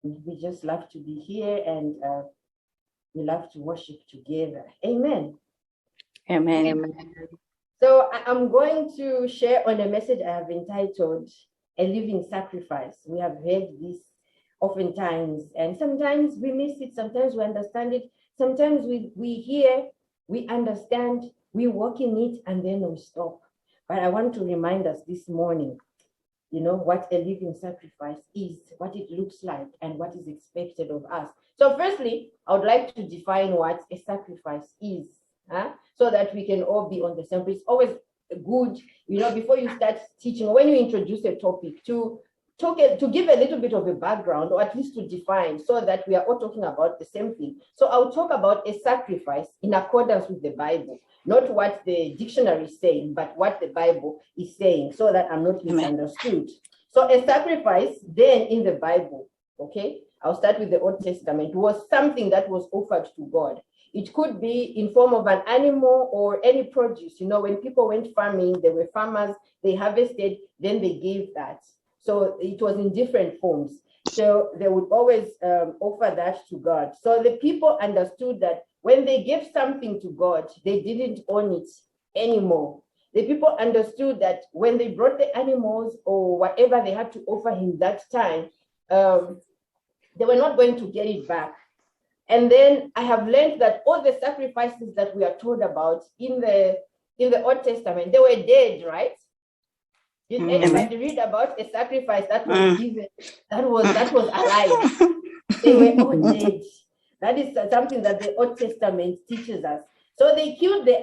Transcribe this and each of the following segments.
We just love to be here, and we love to worship together. Amen. Amen. Amen. So I'm going to share on a message I have entitled A Living Sacrifice. We have heard this oftentimes, and sometimes we miss it, sometimes we understand it, sometimes we hear, we understand, we walk in it, and then we stop. But I want to remind us this morning, what a living sacrifice is, what it looks like, and what is expected of us. So firstly, I would like to define what a sacrifice is, so that we can all be on the same page. It's always good, before you start teaching, or when you introduce a topic, to give a little bit of a background, or at least to define, so that we are all talking about the same thing. So I'll talk about a sacrifice in accordance with the Bible, not what the dictionary is saying, but what the Bible is saying, so that I'm not misunderstood. So a sacrifice then in the Bible, okay, I'll start with the Old Testament, was something that was offered to God. It could be in form of an animal or any produce. When people went farming, they were farmers, they harvested, then they gave that. So it was in different forms. So they would always offer that to God. So the people understood that when they gave something to God, they didn't own it anymore. The people understood that when they brought the animals or whatever they had to offer him that time, they were not going to get it back. And then I have learned that all the sacrifices that we are told about in the Old Testament, they were dead, right? Did anybody read about a sacrifice that was given, that was alive? They were all dead. That is something that the Old Testament teaches us. So they killed the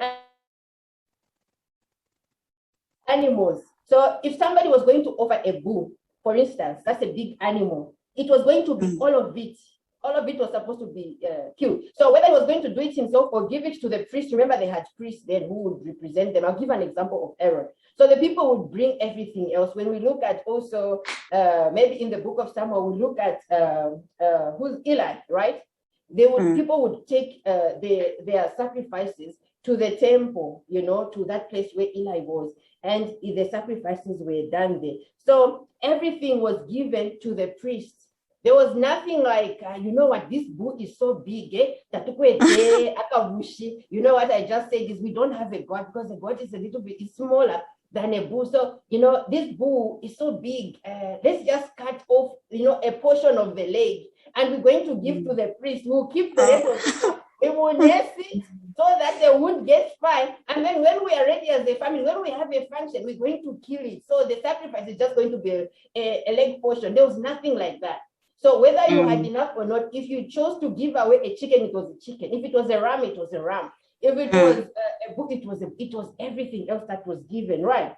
animals. So if somebody was going to offer a bull, for instance, that's a big animal, it was going to be all of it was supposed to be killed. So whether he was going to do it himself or give it to the priest, remember they had priests then who would represent them. I'll give an example of Aaron. So the people would bring everything else. When we look at also, maybe in the book of Samuel, we look at who's Eli, right? People would take their sacrifices to the temple, to that place where Eli was, and the sacrifices were done there. So everything was given to the priests. There was nothing like, this bull is so big, You know what I just said is we don't have a God, because the God is a little bit smaller than a bull. So, this bull is so big. Let's just cut off, a portion of the leg, and we're going to give to the priest. We'll keep the rest of it. We will nest it so that they won't get fine. And then when we are ready as a family, when we have a function, we're going to kill it. So the sacrifice is just going to be a leg portion. There was nothing like that. So whether you had enough or not, if you chose to give away a chicken, it was a chicken. If it was a ram, it was a ram. If it was a book, it was everything else that was given, right?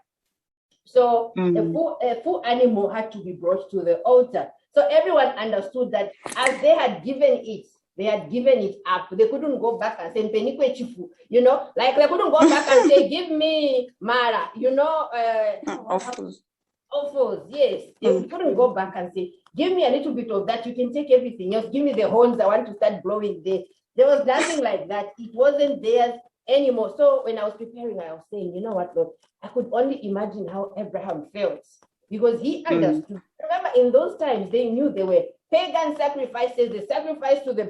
So a full animal had to be brought to the altar. So everyone understood that as they had given it up. They couldn't go back and say, like they couldn't go back and say, give me Mara, offals, yes. They couldn't go back and say, give me a little bit of that. You can take everything else. Give me the horns. I want to start blowing there. There was nothing like that. It wasn't theirs anymore. So when I was preparing, I was saying, you know what, Lord, I could only imagine how Abraham felt, because he understood. Remember, in those times, they knew they were pagan sacrifices. The sacrifice to the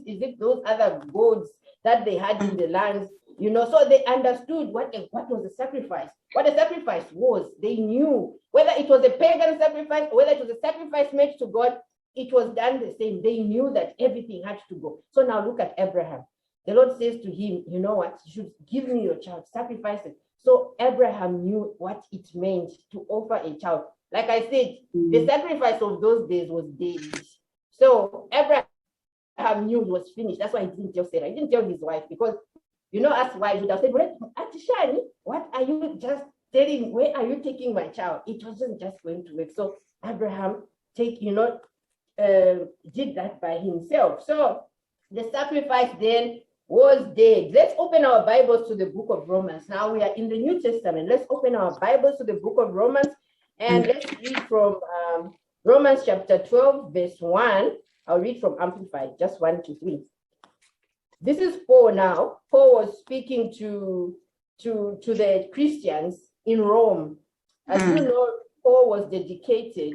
is it those other gods that they had in the lands? So they understood what was the sacrifice. What a sacrifice was. They knew whether it was a pagan sacrifice or whether it was a sacrifice made to God, it was done the same. They knew that everything had to go. So now look at Abraham. The Lord says to him, you know what? You should give me your child, sacrifice it. So Abraham knew what it meant to offer a child. Like I said, the sacrifice of those days was daily. So Abraham knew it was finished. That's why he didn't tell Sarah. He didn't tell his wife, because as wives would have said, Auntie Shani, what are you just telling? Where are you taking my child? It wasn't just going to work. So Abraham did that by himself. So the sacrifice then was dead. Let's open our Bibles to the book of Romans. Now we are in the New Testament. Let's open our Bibles to the book of Romans, and let's read from Romans chapter 12, verse 1. I'll read from Amplified, just 1 to 3. This is Paul now. Paul was speaking to the Christians in Rome. As you know, Paul was dedicated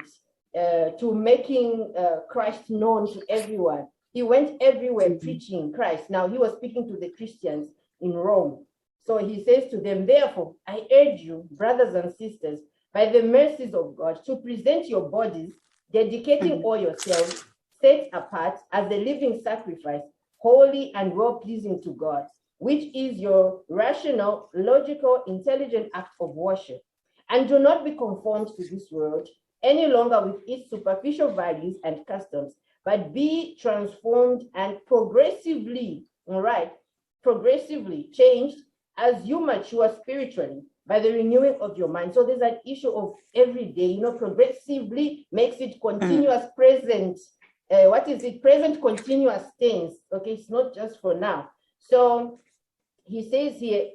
to making Christ known to everyone. He went everywhere preaching Christ. Now he was speaking to the Christians in Rome. So he says to them, therefore, I urge you, brothers and sisters, by the mercies of God, to present your bodies, dedicating all yourselves, set apart as a living sacrifice, holy and well-pleasing to God, which is your rational, logical, intelligent act of worship. And do not be conformed to this world any longer with its superficial values and customs, but be transformed and progressively changed as you mature spiritually by the renewing of your mind. So there's an issue of every day, progressively makes it continuous present. What is it? Present continuous tense. Okay, it's not just for now. So he says here,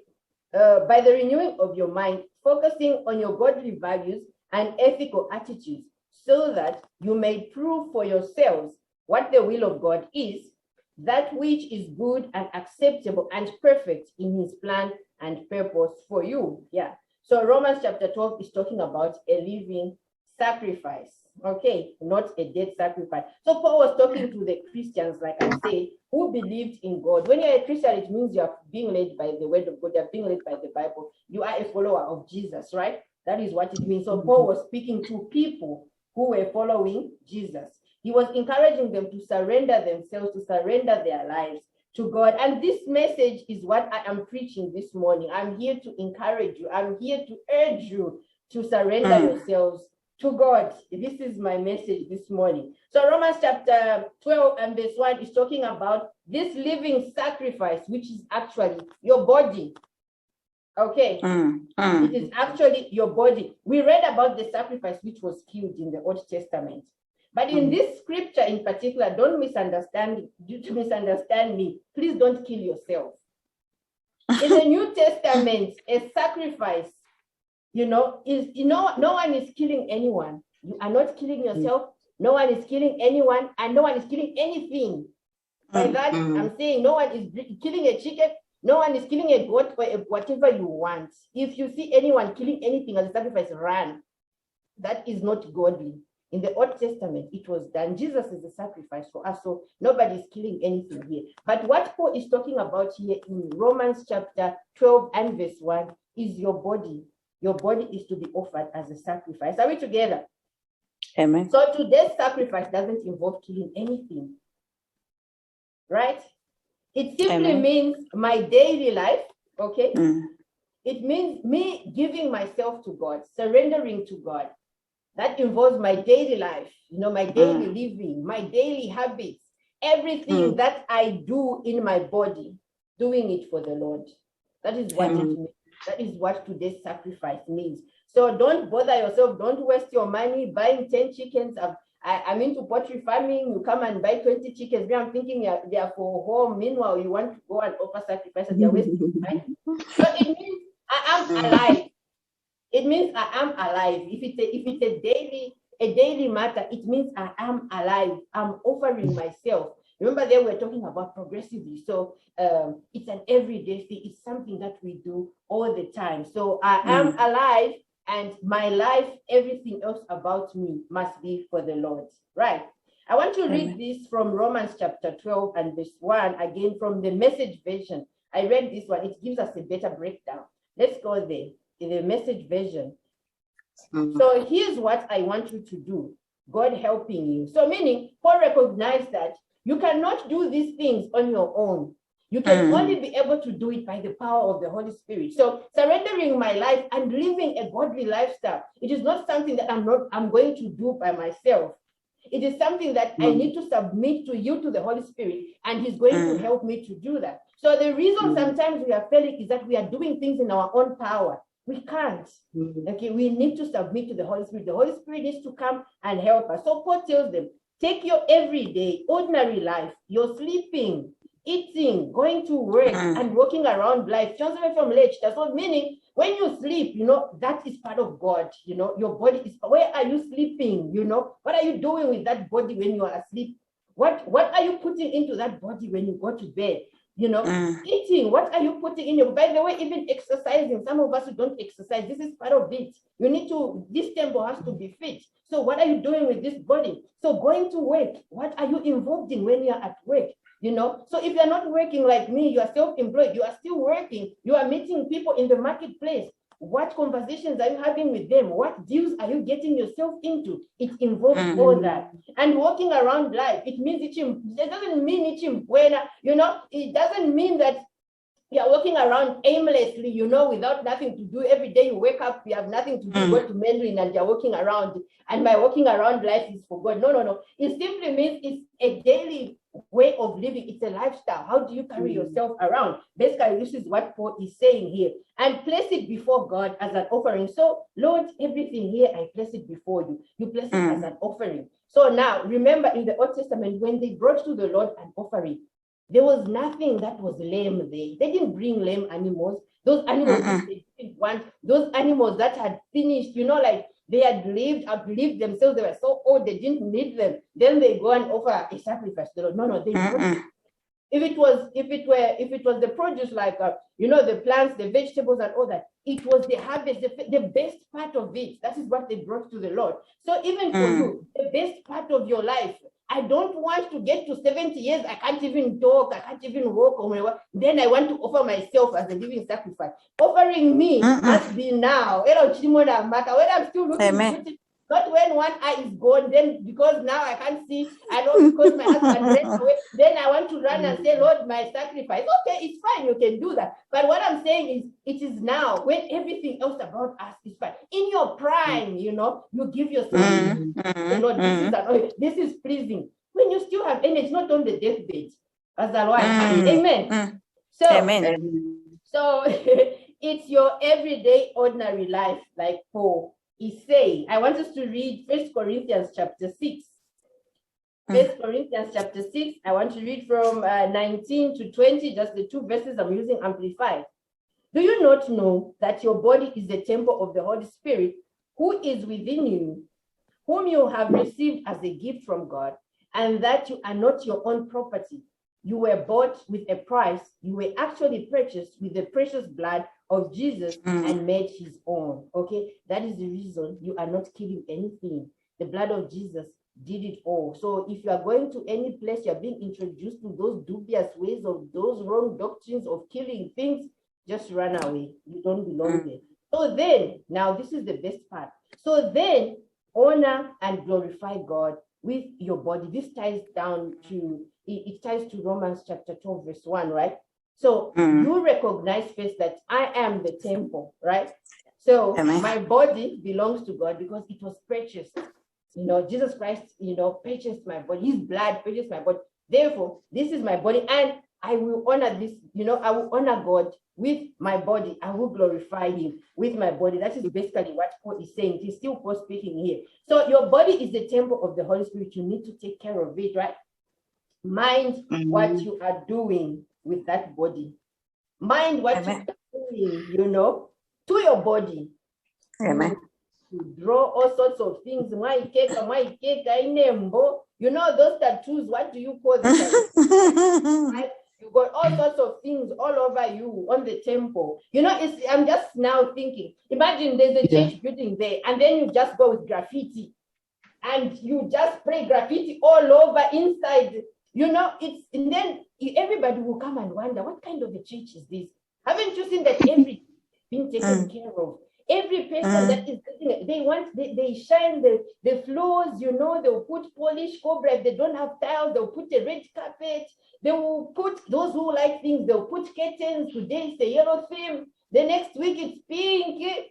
by the renewing of your mind, focusing on your godly values and ethical attitudes, so that you may prove for yourselves what the will of God is, that which is good and acceptable and perfect in his plan and purpose for you. Yeah. So Romans chapter 12 is talking about a living sacrifice. Okay, not a dead sacrifice. So Paul was talking to the Christians, like I say, who believed in God. When you're a Christian, it means you're being led by the word of God, you're being led by the Bible. You are a follower of Jesus, right? That is what it means. So Paul was speaking to people who were following Jesus. He was encouraging them to surrender themselves, to surrender their lives to God. And this message is what I am preaching this morning. I'm here to encourage you. I'm here to urge you to surrender yourselves to God. This is my message this morning. So Romans chapter 12 and verse 1 is talking about this living sacrifice, which is actually your body. Okay, it is actually your body. We read about the sacrifice which was killed in the Old Testament. But in this scripture in particular, don't misunderstand me. Please don't kill yourself. In the New Testament, a sacrifice, no one is killing anyone. You are not killing yourself. No one is killing anyone, and no one is killing anything. By that, I'm saying no one is killing a chicken. No one is killing a goat or whatever you want. If you see anyone killing anything as a sacrifice, run. That is not godly. In the Old Testament, it was done. Jesus is a sacrifice for us, so nobody is killing anything here. But what Paul is talking about here in Romans chapter 12 and verse 1 is your body. Your body is to be offered as a sacrifice. Are we together? Amen. So today's sacrifice doesn't involve killing anything, right? It simply means my daily life, okay? It means me giving myself to God, surrendering to God. That involves my daily life, my daily living, my daily habits, everything that I do in my body, doing it for the Lord. That is what it means. That is what today's sacrifice means. So don't bother yourself. Don't waste your money buying 10 chickens. I'm into poultry farming. You come and buy 20 chickens. I'm thinking they are for home. Meanwhile, you want to go and offer sacrifices. You're wasting money. So it means I am alive. It means I am alive. If it's a daily matter, it means I am alive. I'm offering myself. Remember, they were talking about progressively. So it's an everyday thing. It's something that we do all the time. So I am alive, and my life, everything else about me must be for the Lord. Right? I want to read this from Romans chapter 12 and verse 1, again from the Message version. I read this one. It gives us a better breakdown. Let's go there. In the Message version. So here's what I want you to do. God helping you. So meaning, Paul recognized that you cannot do these things on your own. You can only be able to do it by the power of the Holy Spirit. So surrendering my life and living a godly lifestyle, it is not something that I'm going to do by myself. It is something that I need to submit to you, to the Holy Spirit, and he's going to help me to do that. So the reason sometimes we are failing is that we are doing things in our own power. We can't. Okay, we need to submit to the Holy Spirit. The Holy Spirit needs to come and help us. So Paul tells them, take your everyday, ordinary life, your sleeping, eating, going to work, and walking around life. So meaning, when you sleep, that is part of God. Your body is, where are you sleeping? What are you doing with that body when you are asleep? What are you putting into that body when you go to bed? Eating, what are you putting in your, by the way, even exercising, some of us who don't exercise, this is part of it. This temple has to be fit. So what are you doing with this body? So going to work, what are you involved in when you're at work? So if you're not working like me, you are self-employed, you are still working, you are meeting people in the marketplace. What conversations are you having with them? What deals are you getting yourself into? It involves all that. And walking around life, it means it doesn't mean it doesn't mean that you're walking around aimlessly, without nothing to do. Every day you wake up, you have nothing to do, go to Mandarin and you're walking around. And my walking around life is for God. No. It simply means it's a daily way of living. It's a lifestyle. How do you carry yourself around? Basically, this is what Paul is saying here. And place it before God as an offering. So, Lord, everything here, I place it before you. You place it as an offering. So now, remember in the Old Testament, when they brought to the Lord an offering, there was nothing that was lame there. They didn't bring lame animals. Those animals they didn't want, those animals that had finished, like they had outlived themselves, they were so old, they didn't need them. Then they go and offer a sacrifice to the Lord. No, they don't. If it was the produce, like the plants, the vegetables, and all that, it was the harvest, the best part of it. That is what they brought to the Lord. So even for you, the best part of your life, I don't want to get to 70 years, I can't even talk, I can't even walk, or whatever. Then I want to offer myself as a living sacrifice. Offering me must be now. When I'm still looking beautiful, not when one eye is gone, then because now I can't see, I know because my husband ran away, then I want to run and say, Lord, my sacrifice. Okay, it's fine, you can do that. But what I'm saying is, it is now when everything else about us is fine. In your prime, you give yourself, Lord, this is pleasing. When you still have energy, not on the deathbed, as the Lord. Amen. So it's your everyday, ordinary life, like Paul is saying. I want us to read 1 Corinthians chapter 6. 1 Corinthians chapter 6, I want to read from 19 to 20, just the two verses I'm using amplified. Do you not know that your body is the temple of the Holy Spirit who is within you, whom you have received as a gift from God, and that you are not your own property? You were bought with a price. You were actually purchased with the precious blood of Jesus and made his own. Okay, that is the reason you are not killing anything. The blood of Jesus did it all. So if you are going to any place, you're being introduced to those dubious ways of those wrong doctrines of killing things, just run away. You don't belong there. So then, now this is the best part. So then, honor and glorify God with your body. This ties down to, it ties to Romans chapter 12, verse 1, right? So you recognize first that I am the temple, right? So my body belongs to God because it was purchased. Jesus Christ, purchased my body. His blood purchased my body. Therefore, this is my body, and I will honor this, I will honor God with my body. I will glorify him with my body. That is basically what Paul is saying. He's still Paul speaking here. So your body is the temple of the Holy Spirit. You need to take care of it, right? Mind what you are doing with that body. Mind what you are doing, to your body. Amen. To draw all sorts of things. Those tattoos, what do you call them? Right? You got all sorts of things all over you on the temple. I'm just now thinking, imagine there's a church building there, and then you just go with graffiti, and you just spray graffiti all over inside. And then everybody will come and wonder, what kind of a church is this? Haven't you seen that everything being taken care of? Every person that is they shine the floors, they'll put polish cobra. If they don't have tiles, they'll put a red carpet. They will put, those who like things, they'll put curtains. Today it's a yellow theme. The next week it's pink.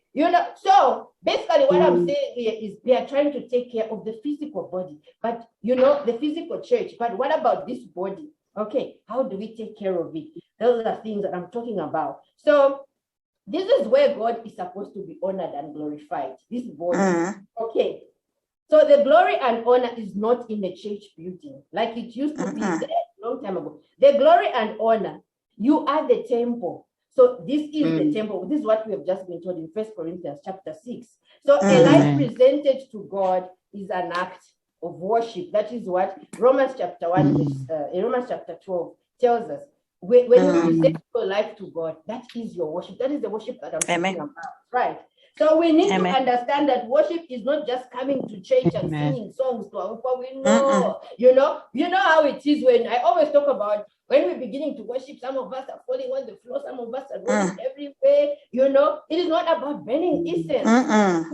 So basically what I'm saying here is they are trying to take care of the physical body, but the physical church. But what about this body? Okay, how do we take care of it? Those are things that I'm talking about. So this is where God is supposed to be honored and glorified. This body. Okay. So the glory and honor is not in the church building like it used to be there a long time ago. The glory and honor, you are the temple. So this is the temple. This is what we have just been told in 1 Corinthians chapter 6. So a life presented to God is an act of worship. That is what Romans chapter 1, Romans chapter 12 tells us. when you present your life to God, that is your worship. That is the worship that I'm talking about, right? So we need to understand that worship is not just coming to church and singing songs to our Father. You know how it is when I always talk about when we're beginning to worship, some of us are falling on the floor, some of us are rolling everywhere. You know, it is not about burning incense.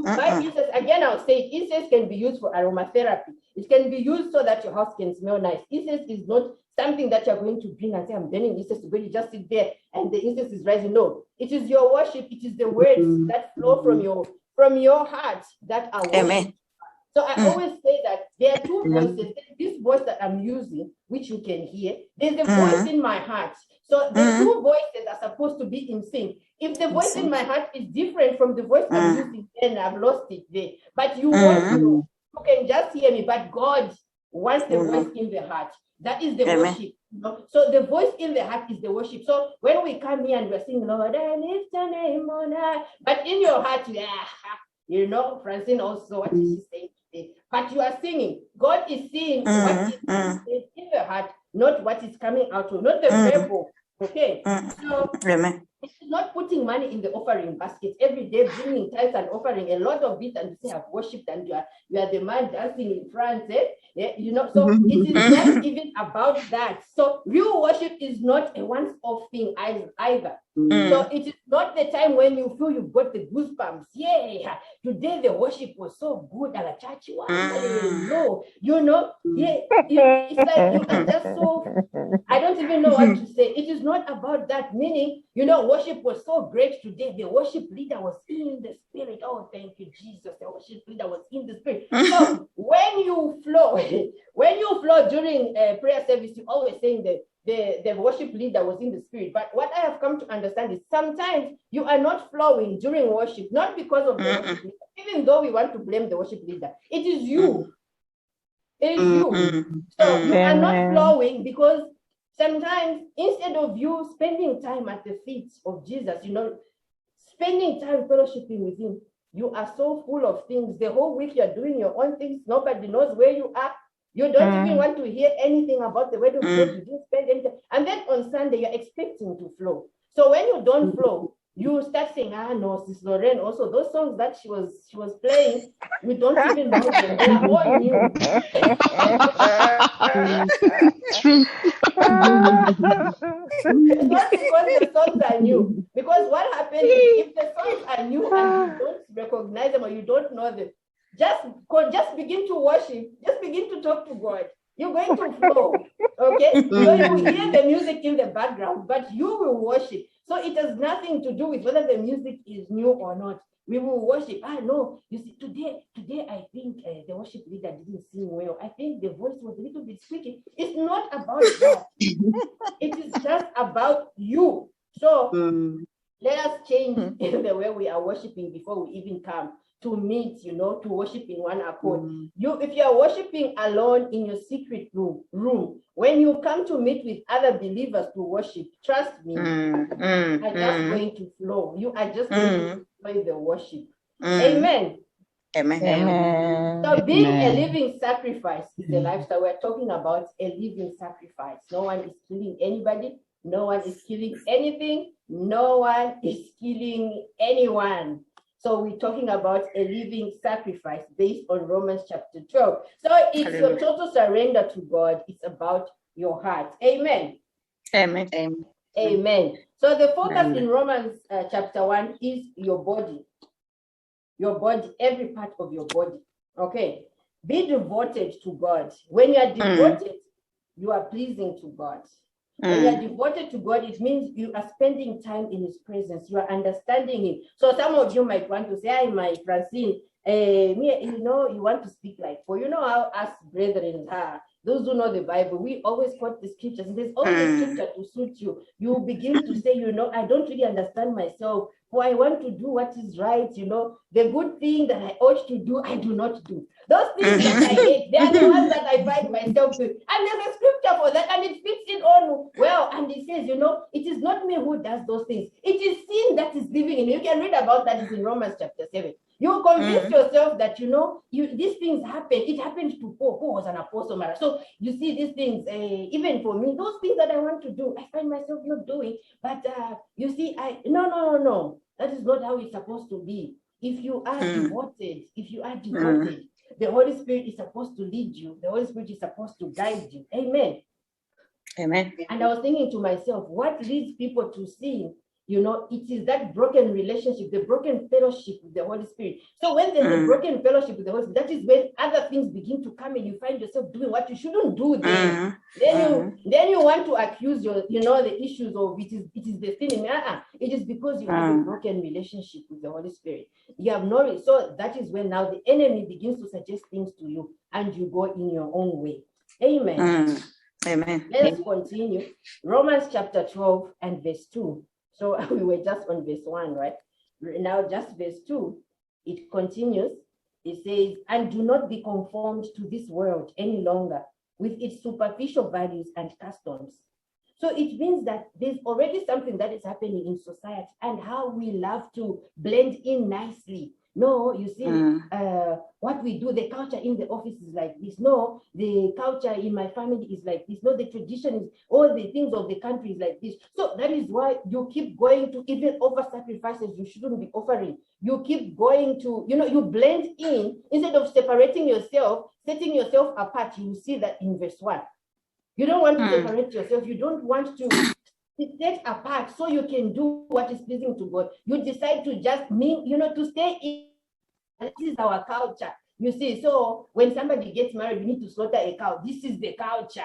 By incense, again, I'll say incense can be used for aromatherapy. It can be used so that your house can smell nice. Incense is not something that you're going to bring and say, I'm burning incense to God. You just sit there and the incense is rising. No, it is your worship. It is the words that flow from your heart that are worship. So I always say that there are two voices. This voice that I'm using, which you can hear, there's a voice in my heart. So the two voices are supposed to be in sync. If the voice in my heart is different from the voice I'm using, then I've lost it there. But you want to know, you can just hear me, but God wants the voice in the heart. That is the worship. You know? So the voice in the heart is the worship. So when we come here and we're singing, Lord, I lift your name on high. But in your heart, you know, Francine also, what is she saying? But you are singing. God is seeing what is in the heart, not what is coming out of, not the verbal. Okay. So it's not putting money in the offering basket every day, bringing tithes and offering a lot of it, and you say I've worshipped, and you are the man dancing in front. You know, so it is not even about that. So real worship is not a once-off thing either. So it is not the time when you feel you've got the goosebumps. Yeah, today the worship was so good at a church. No, you know, it's like you are just so, I don't even know what to say. It is not about that, meaning, you know, worship was so great today. The worship leader was in the spirit. Oh, thank you, Jesus. The worship leader was in the spirit. So when you flow during prayer service, you always saying that the worship leader was in the spirit. But what I have come to understand is sometimes you are not flowing during worship, not because of the worship leader, even though we want to blame the worship leader. It is you. It is you. So you are not flowing because sometimes instead of you spending time at the feet of Jesus, you know, spending time fellowshipping with him, you are so full of things. The whole week you're doing your own things. Nobody knows where you are. You don't even want to hear anything about the word of God. You didn't spend anything. And then on Sunday, you're expecting to flow. So when you don't flow, you start saying, no, Sis Lorraine, also those songs that she was playing, we don't even know them. They are all new. It's not because the songs are new. Because what happens is if the songs are new and you don't recognize them or you don't know them, just begin to worship. Just begin to talk to God. You're going to flow. Okay? So you will hear the music in the background, but you will worship. So it has nothing to do with whether the music is new or not. We will worship. No, you see, today I think the worship leader didn't sing well. I think the voice was a little bit squeaky. It's not about that. It is just about you. So let us change the way we are worshiping before we even come to meet, you know, to worship in one accord. If you are worshiping alone in your secret room, when you come to meet with other believers to worship, trust me, are just going to flow. You are just going to enjoy the worship. Amen. Amen. So being a living sacrifice is a lifestyle. We're talking about a living sacrifice. No one is killing anybody. No one is killing anything. No one is killing anyone. So we're talking about a living sacrifice based on Romans chapter 12. So it's your total surrender to God. It's about your heart. Amen. Amen. Amen. So the focus in Romans chapter 1 is your body. Your body, every part of your body. Okay. Be devoted to God. When you are devoted, you are pleasing to God. When you are devoted to God, it means you are spending time in his presence. You are understanding him. So some of you might want to say, my Francine, you know, you want to speak like, for you know how us brethren are. Those who know the Bible, we always quote the scriptures. There's always a scripture to suit you. You begin to say, you know, I don't really understand myself. For I want to do what is right, you know. The good thing that I ought to do, I do not do. Those things that I hate, they are the ones that I find myself doing. And there's a scripture for that, and it fits in on well. And it says, you know, it is not me who does those things. It is sin that is living in you. You can read about that. It's in Romans chapter 7. You convince yourself that, these things happen. It happened to Paul, who was an apostle. So you see these things, even for me, those things that I want to do, I find myself not doing. But you see, no. That is not how it's supposed to be. If you are devoted, the Holy Spirit is supposed to lead you. The Holy Spirit is supposed to guide you. Amen. Amen. And I was thinking to myself, what leads people to sin? It is that broken relationship, the broken fellowship with the Holy Spirit. So when there's a broken fellowship with the Holy Spirit, that is when other things begin to come and you find yourself doing what you shouldn't do then. Then you want to accuse the issues of it is the sin. It is because you have a broken relationship with the Holy Spirit. You have no, so that is when now the enemy begins to suggest things to you and you go in your own way. Amen. Amen. Let's continue. Romans chapter 12 and verse 2. So we were just on verse 1, right? Now just verse 2, it continues. It says, and do not be conformed to this world any longer with its superficial values and customs. So it means that there's already something that is happening in society and how we love to blend in nicely. No, you see, what we do, the culture in the office is like this. No, the culture in my family is like this. No, the tradition is, all the things of the country is like this. So that is why you keep going to even offer sacrifices you shouldn't be offering. You keep going to, you blend in instead of separating yourself, setting yourself apart. You will see that in verse 1. You don't want to separate yourself. You don't want to set apart so you can do what is pleasing to God. You decide to just to stay in. This is our culture. You see, so when somebody gets married, you need to slaughter a cow. This is the culture.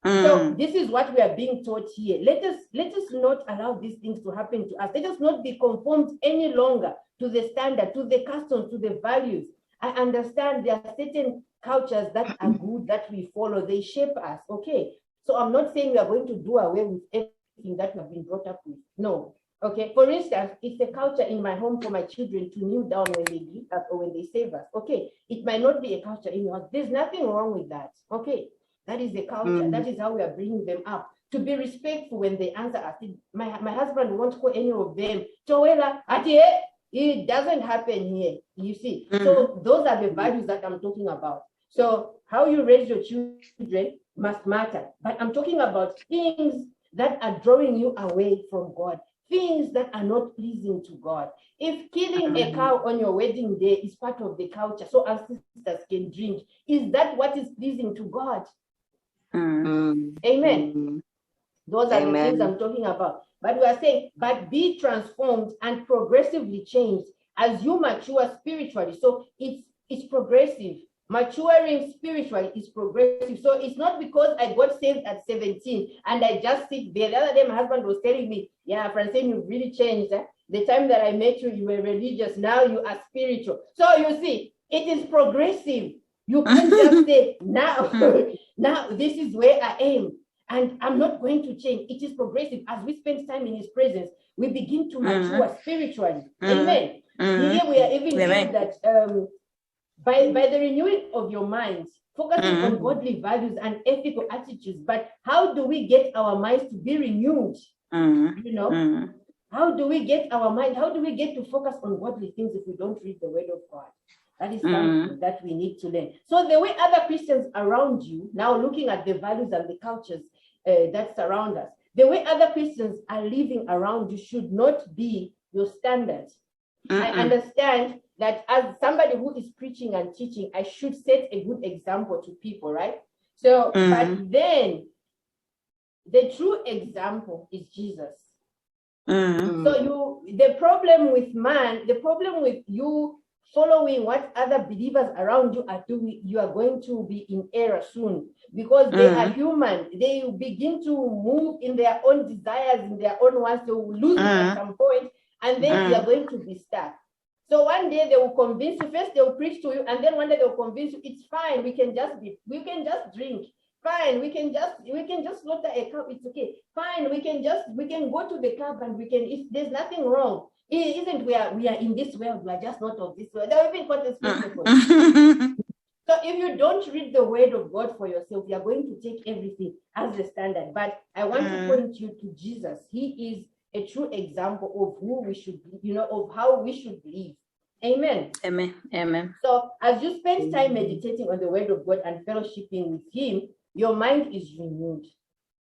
So this is what we are being taught here. Let us not allow these things to happen to us. Let us not be conformed any longer to the standard, to the customs, to the values. I understand there are certain cultures that are good that we follow. They shape us. Okay. So I'm not saying we are going to do away with everything that we have been brought up with. No. Okay. For instance, it's a culture in my home for my children to kneel down when they greet us or when they save us. Okay. It might not be a culture in your house. There's nothing wrong with that. Okay. That is the culture. That is how we are bringing them up. To be respectful when they answer us. My husband won't call any of them. Joella, it doesn't happen here. You see. So those are the values that I'm talking about. So how you raise your children must matter. But I'm talking about things that are drawing you away from God, things that are not pleasing to God. If killing a cow on your wedding day is part of the culture, so our sisters can drink, is that what is pleasing to God? Amen. Those are the things I'm talking about. But we are saying, but be transformed and progressively changed as you mature spiritually. So it's progressive. Maturing spiritually is progressive. So it's not because I got saved at 17 and I just sit there. The other day, my husband was telling me, yeah, Francine, you've really changed. The time that I met you, you were religious. Now you are spiritual. So you see, it is progressive. You can't just say, now this is where I am. And I'm not going to change. It is progressive. As we spend time in his presence, we begin to mature spiritually. Amen. Here we are even told that by the renewing of your minds, focusing on godly values and ethical attitudes. But how do we get our minds to be renewed? How do we get our mind? How do we get to focus on godly things if we don't read the word of God? That is something that we need to learn. So the way other Christians around you, now looking at the values and the cultures that surround us, the way other Christians are living around you should not be your standard. I understand that as somebody who is preaching and teaching, I should set a good example to people, right? So, but then the true example is Jesus. So the problem with man, the problem with you following what other believers around you are doing, you are going to be in error soon because they are human. They begin to move in their own desires, in their own wants. They will lose it at some point, and then you are going to be stuck. So one day they will convince you. First they will preach to you, and then one day they will convince you it's fine. We can just drink. Fine, we can just slaughter a cow. It's okay. Fine, we can go to the club and there's nothing wrong. It isn't we are in this world, we are just not of this world. They'll even quote the scripture for you. So if you don't read the word of God for yourself, you are going to take everything as the standard. But I want to point you to Jesus. He is a true example of who we should be, of how we should live. Amen. Amen. Amen. So as you spend time meditating on the word of God and fellowshipping with him, your mind is renewed.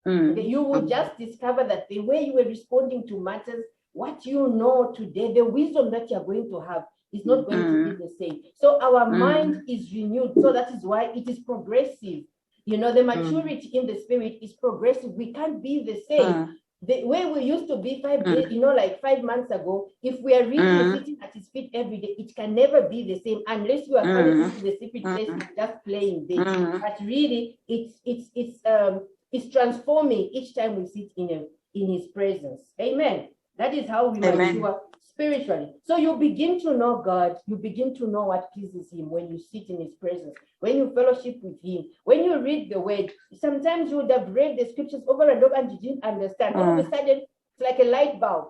Okay, you will just discover that the way you were responding to matters, what you know today, the wisdom that you're going to have is not going to be the same. So our mind is renewed. So that is why it is progressive. The maturity in the spirit is progressive. We can't be the same. The way we used to be 5 days, like 5 months ago, if we are really sitting at his feet every day, it can never be the same unless you are falling into the secret place and just playing there. But really, it's transforming each time we sit in his presence. Amen. That is how we mature spiritually. So you begin to know God, you begin to know what pleases him when you sit in his presence, when you fellowship with him, when you read the word. Sometimes you would have read the scriptures over and over and you didn't understand. All of a sudden, it's like a light bulb.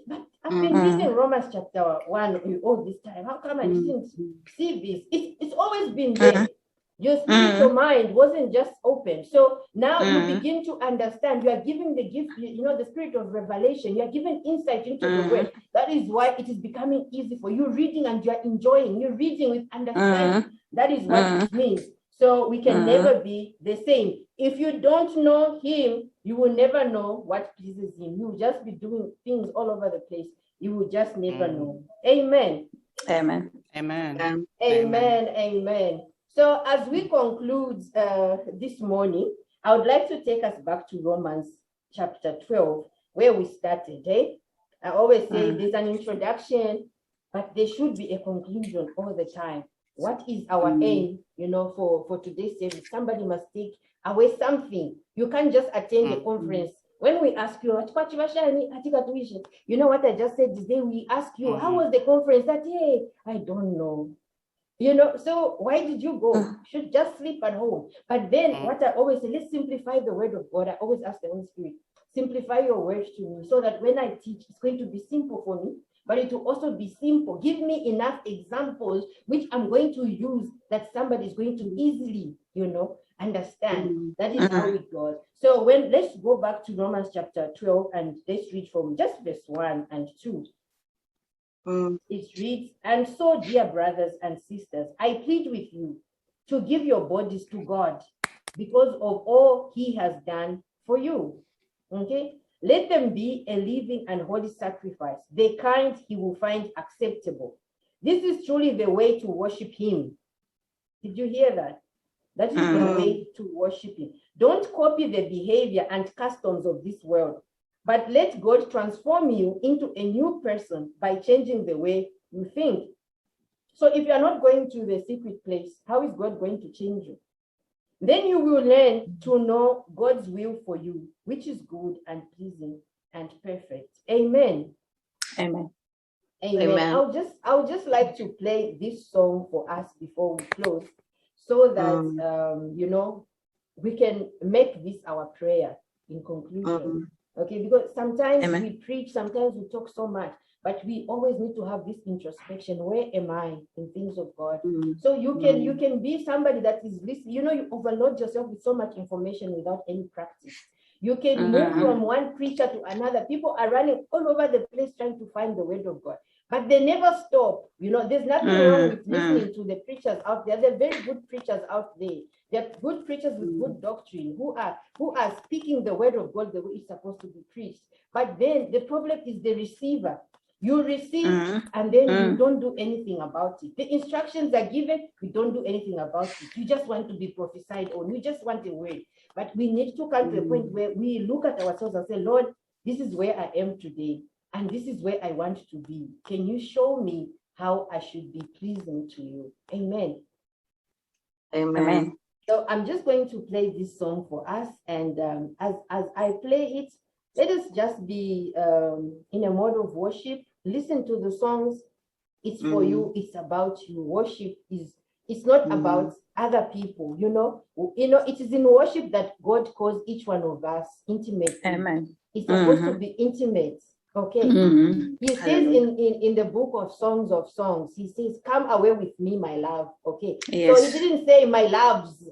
But I've been reading Romans chapter 1 all this time. How come I didn't see this? It's always been there. Your spiritual mind wasn't just open. So now you begin to understand. You are giving the gift, the spirit of revelation. You are giving insight into the word. That is why it is becoming easy for you reading and you are enjoying. You're reading with understanding. That is what it means. So we can never be the same. If you don't know him, you will never know what pleases him. You will just be doing things all over the place. You will just never know. Amen. Amen. Amen. Amen. Amen. So as we conclude this morning, I would like to take us back to Romans chapter 12, where we started. I always say there's an introduction, but there should be a conclusion all the time. What is our aim, for today's service? Somebody must take away something. You can't just attend the conference. When we ask you, what I just said today, we ask you, how was the conference? I don't know. So why did you go? You should just sleep at home. But then what I always say, let's simplify the word of God. I always ask the Holy Spirit, simplify your words to me so that when I teach, it's going to be simple for me, but it will also be simple. Give me enough examples which I'm going to use that somebody is going to easily, understand. That is how it goes. So let's go back to Romans chapter 12 and let's read from just verse 1 and 2. It reads, and so, dear brothers and sisters, I plead with you to give your bodies to God because of all he has done for you. Okay? Let them be a living and holy sacrifice, the kind he will find acceptable. This is truly the way to worship him. Did you hear that? That is the way to worship him. Don't copy the behavior and customs of this world, but let God transform you into a new person by changing the way you think. So if you are not going to the secret place, how is God going to change you? Then you will learn to know God's will for you, which is good and pleasing and perfect. Amen. Amen. Amen. Amen. I would just like to play this song for us before we close, so that we can make this our prayer in conclusion. Okay, because sometimes we preach, sometimes we talk so much, but we always need to have this introspection. Where am I in things of God? So you can be somebody that is listening. You overload yourself with so much information without any practice. You can move from one preacher to another. People are running all over the place trying to find the word of God, but they never stop. There's nothing wrong with listening to the preachers out there. There are very good preachers out there. There are good preachers with good doctrine who are speaking the word of God the way it's supposed to be preached. But then the problem is the receiver. You receive and then you don't do anything about it. The instructions are given, you don't do anything about it. You just want to be prophesied on. You just want a word. But we need to come to a point where we look at ourselves and say, Lord, this is where I am today, and this is where I want to be. Can you show me how I should be pleasing to you? Amen. Amen. So I'm just going to play this song for us, and as I play it, let us just be in a mode of worship. Listen to the songs. It's for you. It's about you. Worship it's not about other people. It is in worship that God calls each one of us intimate. Amen. It's supposed to be intimate. Okay. He says in the book of Songs of Songs, he says, come away with me, my love. Okay. Yes. So he didn't say my loves.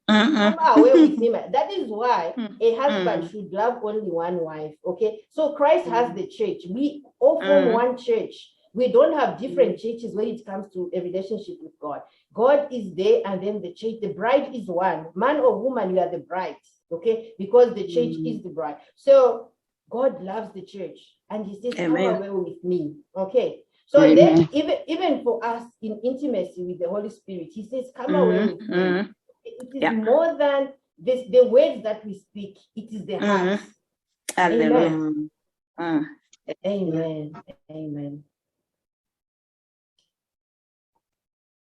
Come away with him. That is why a husband Mm. should love only one wife. Okay, so Christ has the church. We all form one church. We don't have different churches when it comes to a relationship with God. God is there, and then the church, the bride is one. Man or woman, you are the bride. Okay, because the church is the bride. So God loves the church, and He says, "Come Amen. away with me." Okay. So Amen. then, even for us in intimacy with the Holy Spirit, He says, "Come away with me." It is Yeah. more than this, the words that we speak. It is the heart. Hallelujah. Amen. Amen. Amen.